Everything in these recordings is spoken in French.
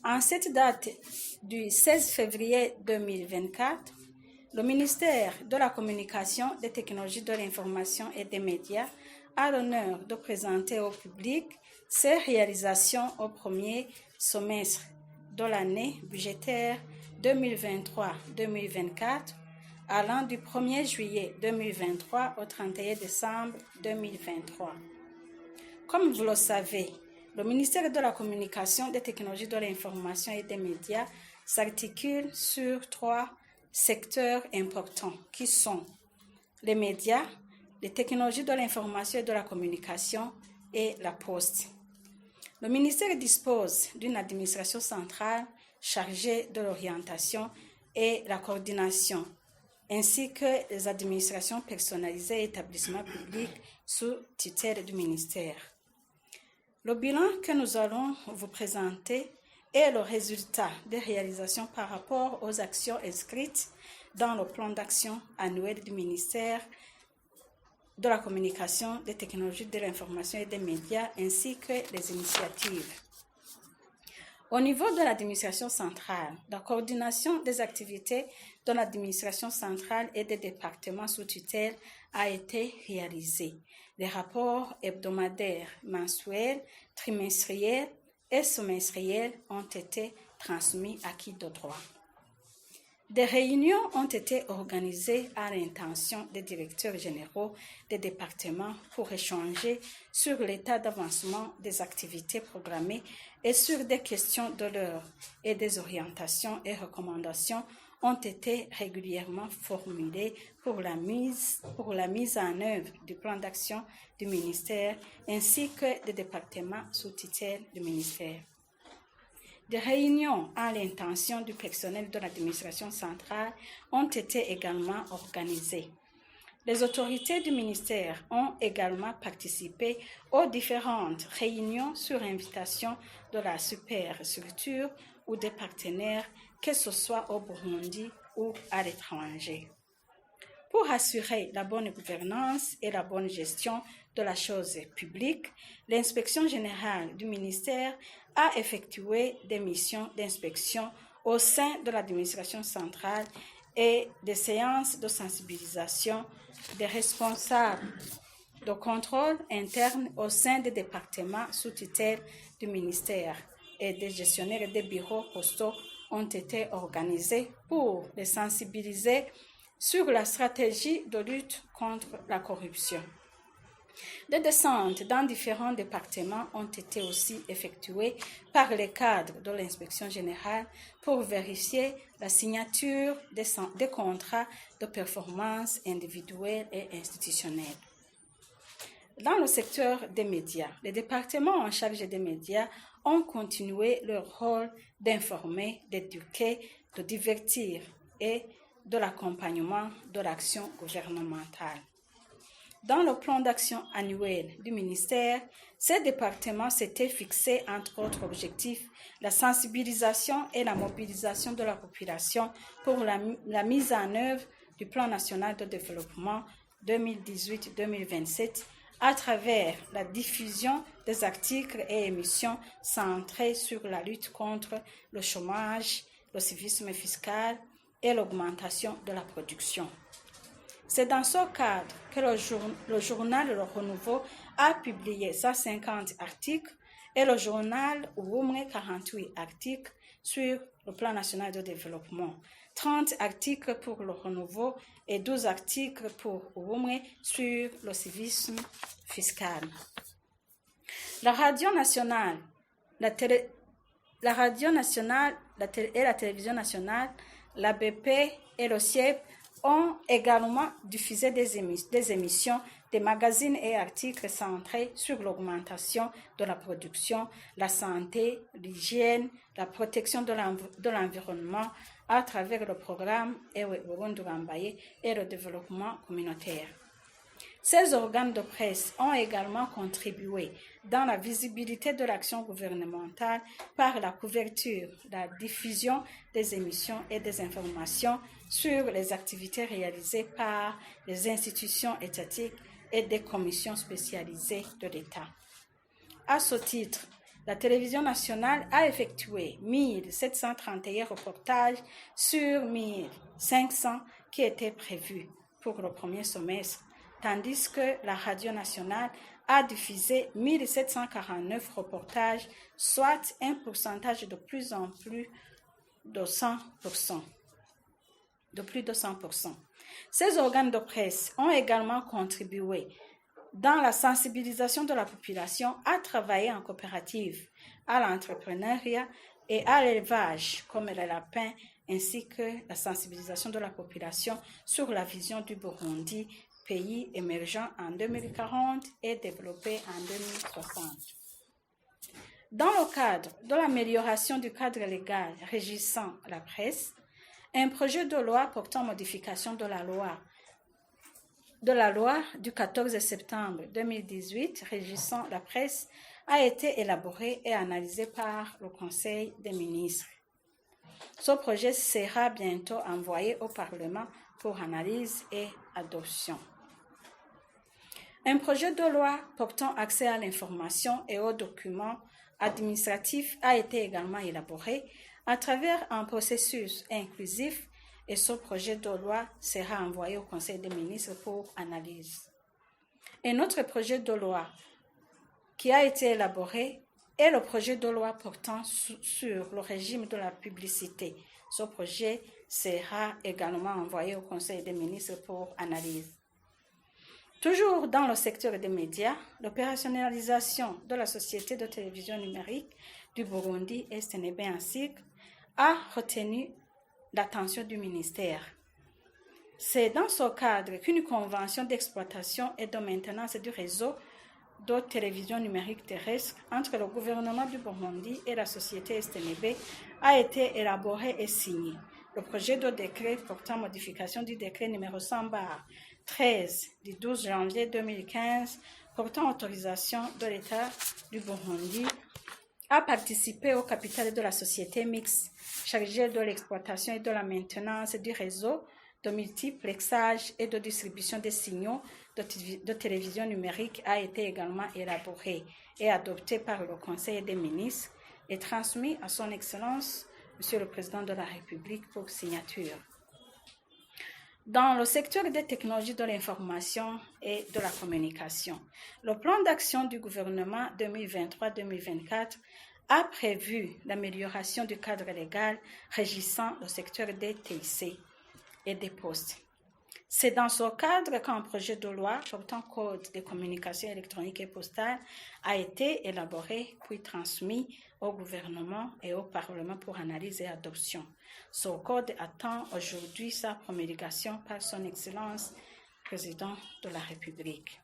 En cette date du 16 février 2024, le ministère de la Communication, des Technologies de l'Information et des Médias a l'honneur de présenter au public ses réalisations au premier semestre de l'année budgétaire 2023-2024, allant du 1er juillet 2023 au 31 décembre 2023. Comme vous le savez, le ministère de la Communication, des Technologies de l'Information et des Médias s'articule sur 3 secteurs importants qui sont les médias, les technologies de l'information et de la communication et la poste. Le ministère dispose d'une administration centrale chargée de l'orientation et la coordination, ainsi que les administrations personnalisées et établissements publics sous tutelle du ministère. Le bilan que nous allons vous présenter est le résultat des réalisations par rapport aux actions inscrites dans le plan d'action annuel du ministère de la Communication, des Technologies de l'Information et des Médias, ainsi que les initiatives. Au niveau de l'administration centrale, la coordination des activités de l'administration centrale et des départements sous tutelle a été réalisée. Les rapports hebdomadaires, mensuels, trimestriels et semestriels ont été transmis à qui de droit. Des réunions ont été organisées à l'intention des directeurs généraux des départements pour échanger sur l'état d'avancement des activités programmées et sur des questions de l'heure, et des orientations et recommandations ont été régulièrement formulées pour la mise en œuvre du plan d'action du ministère ainsi que des départements sous tutelle du ministère. Des réunions à l'intention du personnel de l'administration centrale ont été également organisées. Les autorités du ministère ont également participé aux différentes réunions sur invitation de la superstructure ou des partenaires, que ce soit au Burundi ou à l'étranger. Pour assurer la bonne gouvernance et la bonne gestion de la chose publique, l'inspection générale du ministère a effectué des missions d'inspection au sein de l'administration centrale et des séances de sensibilisation des responsables de contrôle interne au sein des départements sous tutelle du ministère, et des gestionnaires des bureaux postaux ont été organisés pour les sensibiliser sur la stratégie de lutte contre la corruption. Des descentes dans différents départements ont été aussi effectuées par les cadres de l'inspection générale pour vérifier la signature des contrats de performance individuelle et institutionnelle. Dans le secteur des médias, les départements en charge des médias ont continué leur rôle d'informer, d'éduquer, de divertir et de l'accompagnement de l'action gouvernementale. Dans le plan d'action annuel du ministère, ces départements s'étaient fixés, entre autres objectifs, la sensibilisation et la mobilisation de la population pour la mise en œuvre du plan national de développement 2018-2027 à travers la diffusion des articles et émissions centrés sur la lutte contre le chômage, le civisme fiscal et l'augmentation de la production. C'est dans ce cadre que le journal Le Renouveau a publié 150 articles et le journal Ubumwe 48 articles sur le plan national de développement, 30 articles pour Le Renouveau et 12 articles pour Ubumwe sur le civisme fiscal. La radio nationale, la télévision nationale, la BP et le CIEP ont également diffusé des émissions, des magazines et articles centrés sur l'augmentation de la production, la santé, l'hygiène, la protection de l'environnement à travers le programme Ewe Burundi Wambaye et le développement communautaire. Ces organes de presse ont également contribué dans la visibilité de l'action gouvernementale par la couverture, la diffusion des émissions et des informations sur les activités réalisées par les institutions étatiques et des commissions spécialisées de l'État. À ce titre, la télévision nationale a effectué 1731 reportages sur 1500 qui étaient prévus pour le premier semestre, tandis que la radio nationale a diffusé 1749 reportages, soit un pourcentage de plus de 100%. Ces organes de presse ont également contribué dans la sensibilisation de la population à travailler en coopérative, à l'entrepreneuriat et à l'élevage comme les lapins, ainsi que la sensibilisation de la population sur la vision du Burundi, pays émergent en 2040 et développé en 2060. Dans le cadre de l'amélioration du cadre légal régissant la presse, un projet de loi portant modification de la loi du 14 septembre 2018 régissant la presse a été élaboré et analysé par le Conseil des ministres. Ce projet sera bientôt envoyé au Parlement pour analyse et adoption. Un projet de loi portant accès à l'information et aux documents administratifs a été également élaboré à travers un processus inclusif et ce projet de loi sera envoyé au Conseil des ministres pour analyse. Un autre projet de loi qui a été élaboré est le projet de loi portant sur le régime de la publicité. Ce projet sera également envoyé au Conseil des ministres pour analyse. Toujours dans le secteur des médias, l'opérationnalisation de la société de télévision numérique du Burundi, STNB en cycle, a retenu l'attention du ministère. C'est dans ce cadre qu'une convention d'exploitation et de maintenance du réseau de télévision numérique terrestre entre le gouvernement du Burundi et la société STNB a été élaborée et signée. Le projet de décret portant modification du décret numéro 100/13 du 12 janvier 2015 portant autorisation de l'État du Burundi a participé au capital de la société mixte chargée de l'exploitation et de la maintenance du réseau de multiplexage et de distribution des signaux de télévision numérique a été également élaboré et adopté par le Conseil des ministres et transmis à son Excellence, Monsieur le Président de la République, pour signature. Dans le secteur des technologies de l'information et de la communication, le plan d'action du gouvernement 2023-2024 a prévu l'amélioration du cadre légal régissant le secteur des TIC et des postes. C'est dans ce cadre qu'un projet de loi portant code des communications électroniques et postales a été élaboré puis transmis au gouvernement et au Parlement pour analyse et adoption. Ce code attend aujourd'hui sa promulgation par son Excellence, Président de la République.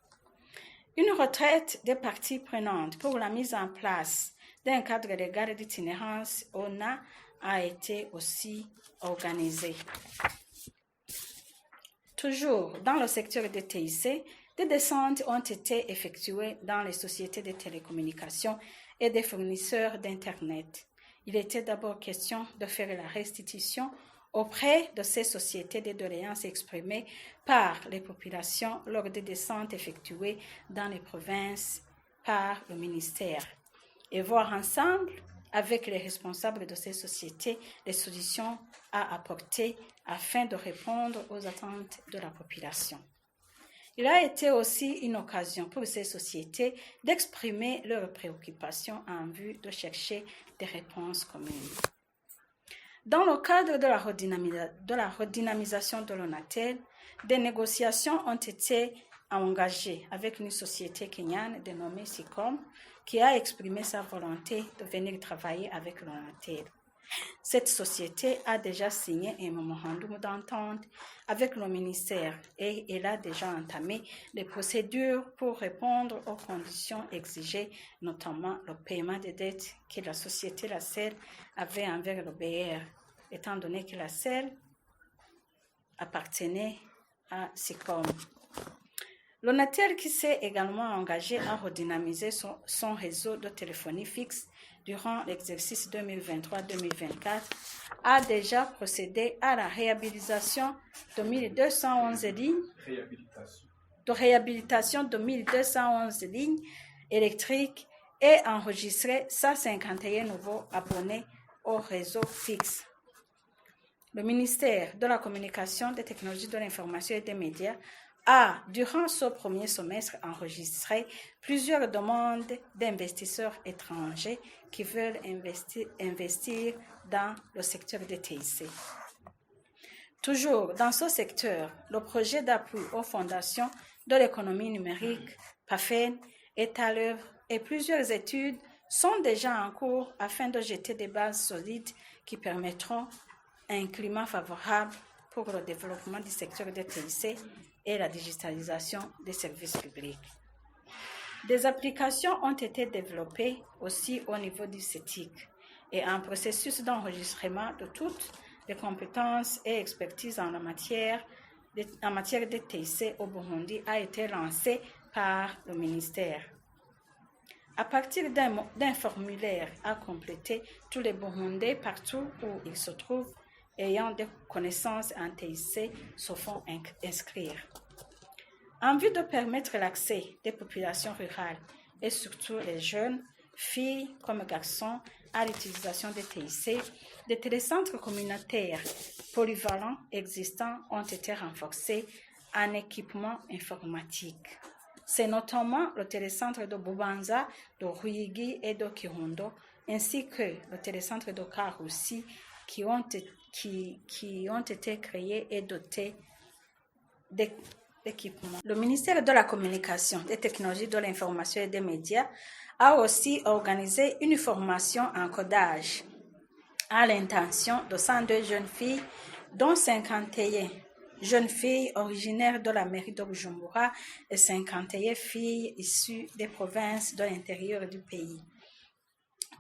Une retraite des parties prenantes pour la mise en place d'un cadre légal d'itinérance ONA a été aussi organisée. Toujours dans le secteur des TIC, des descentes ont été effectuées dans les sociétés de télécommunications et des fournisseurs d'Internet. Il était d'abord question de faire la restitution auprès de ces sociétés des doléances exprimées par les populations lors des descentes effectuées dans les provinces par le ministère et voir ensemble avec les responsables de ces sociétés les solutions à apporter afin de répondre aux attentes de la population. Il a été aussi une occasion pour ces sociétés d'exprimer leurs préoccupations en vue de chercher des réponses communes. Dans le cadre de la redynamisation de l'ONATEL, des négociations ont été engagées avec une société kenyane dénommée SICOM qui a exprimé sa volonté de venir travailler avec l'ONATEL. Cette société a déjà signé un mémorandum d'entente avec le ministère et elle a déjà entamé les procédures pour répondre aux conditions exigées, notamment le paiement des dettes que la société LACEL avait envers le BR, étant donné que LACEL appartenait à SICOM. L'ONATEL, qui s'est également engagé à redynamiser son réseau de téléphonie fixe durant l'exercice 2023-2024, a déjà procédé à la réhabilitation de 1211 lignes, réhabilitation de 1211 lignes électriques et enregistré 151 nouveaux abonnés au réseau fixe. Le ministère de la Communication, des Technologies de l'Information et des Médias a, durant ce premier semestre, enregistré plusieurs demandes d'investisseurs étrangers qui veulent investir dans le secteur des TIC. Toujours dans ce secteur, le projet d'appui aux fondations de l'économie numérique, PAFEN, est à l'œuvre et plusieurs études sont déjà en cours afin de jeter des bases solides qui permettront un climat favorable pour le développement du secteur des TIC et la digitalisation des services publics. Des applications ont été développées aussi au niveau du CETIC et un processus d'enregistrement de toutes les compétences et expertises en matière de TIC au Burundi a été lancé par le ministère. À partir d'un formulaire à compléter, tous les Burundais, partout où ils se trouvent, ayant des connaissances en TIC, se font inscrire. En vue de permettre l'accès des populations rurales et surtout les jeunes, filles comme garçons, à l'utilisation des TIC, des télécentres communautaires polyvalents existants ont été renforcés en équipement informatique. C'est notamment le télécentre de Bubanza, de Ruyigi et de Kirundo, ainsi que le télécentre de Karusi qui ont été créés et dotés d'équipements. Le ministère de la Communication, des Technologies de l'Information et des Médias a aussi organisé une formation en codage à l'intention de 102 jeunes filles, dont 51 jeunes filles originaires de la mairie de Bujumbura et 51 filles issues des provinces de l'intérieur du pays,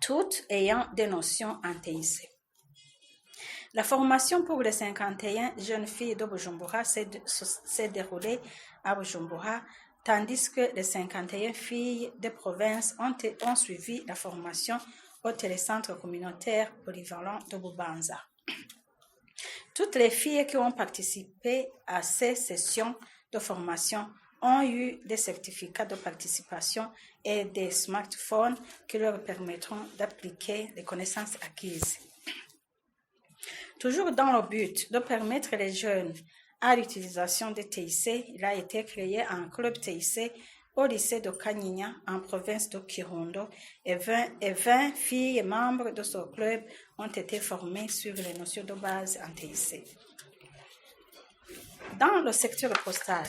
toutes ayant des notions en TIC. La formation pour les 51 jeunes filles de Bujumbura s'est déroulée à Bujumbura, tandis que les 51 filles des provinces ont suivi la formation au télécentre communautaire polyvalent de Bubanza. Toutes les filles qui ont participé à ces sessions de formation ont eu des certificats de participation et des smartphones qui leur permettront d'appliquer les connaissances acquises. Toujours dans le but de permettre les jeunes à l'utilisation des TIC, il a été créé un club TIC au lycée de Kanyinya en province de Kirundo et 20 filles membres de ce club ont été formées sur les notions de base en TIC. Dans le secteur postal,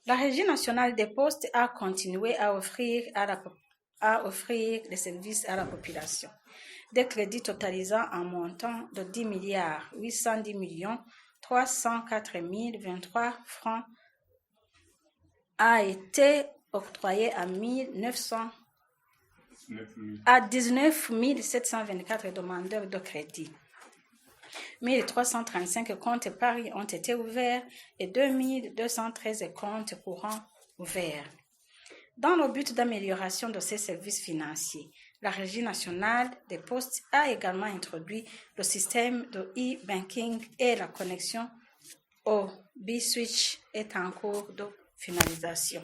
la Régie nationale des postes a continué à offrir les services à la population. Des crédits totalisant un montant de 10 milliards 810 millions 304 023 francs a été octroyé à 19 724 demandeurs de crédit. 1335 comptes épargne ont été ouverts et 2213 comptes courants ouverts. Dans le but d'amélioration de ces services financiers, la Régie nationale des postes a également introduit le système de e-banking et la connexion au B-Switch est en cours de finalisation.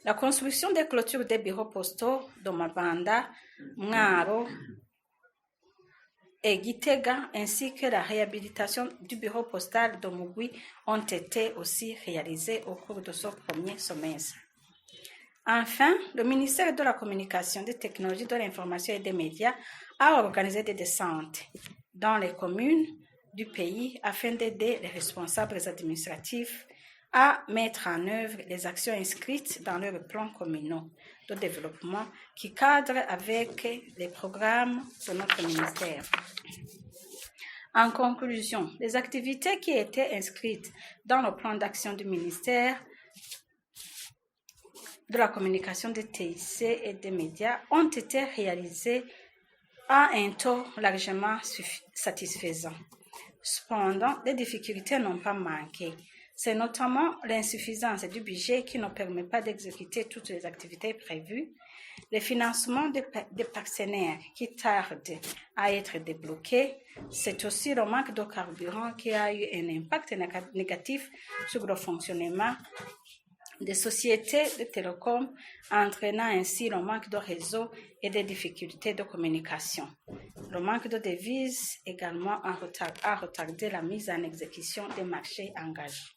La construction des clôtures des bureaux postaux de Mabanda, Mwaro et Gitega ainsi que la réhabilitation du bureau postal de Mugwi ont été aussi réalisées au cours de ce premier semestre. Enfin, le ministère de la Communication, des Technologies de l'Information et des Médias a organisé des descentes dans les communes du pays afin d'aider les responsables administratifs à mettre en œuvre les actions inscrites dans leurs plans communaux de développement qui cadrent avec les programmes de notre ministère. En conclusion, les activités qui étaient inscrites dans le plan d'action du ministère de la Communication, des TIC et des médias ont été réalisées à un taux largement satisfaisant. Cependant, les difficultés n'ont pas manqué. C'est notamment l'insuffisance du budget qui ne permet pas d'exécuter toutes les activités prévues, le financement des partenaires qui tardent à être débloqués. C'est aussi le manque de carburant qui a eu un impact négatif sur le fonctionnement des sociétés de télécom, entraînant ainsi le manque de réseau et des difficultés de communication. Le manque de devises également a retardé la mise en exécution des marchés engagés.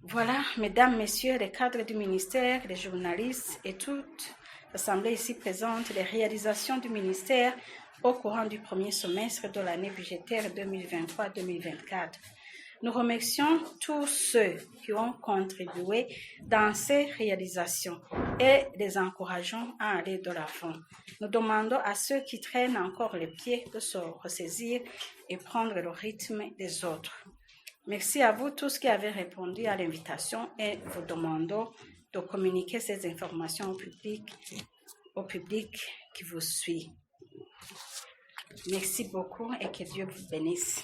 Voilà, mesdames, messieurs, les cadres du ministère, les journalistes et toute l'Assemblée ici présente, les réalisations du ministère au courant du premier semestre de l'année budgétaire 2023-2024. Nous remercions tous ceux qui ont contribué dans ces réalisations et les encourageons à aller de l'avant. Nous demandons à ceux qui traînent encore les pieds de se ressaisir et prendre le rythme des autres. Merci à vous tous qui avez répondu à l'invitation et vous demandons de communiquer ces informations au public qui vous suit. Merci beaucoup et que Dieu vous bénisse.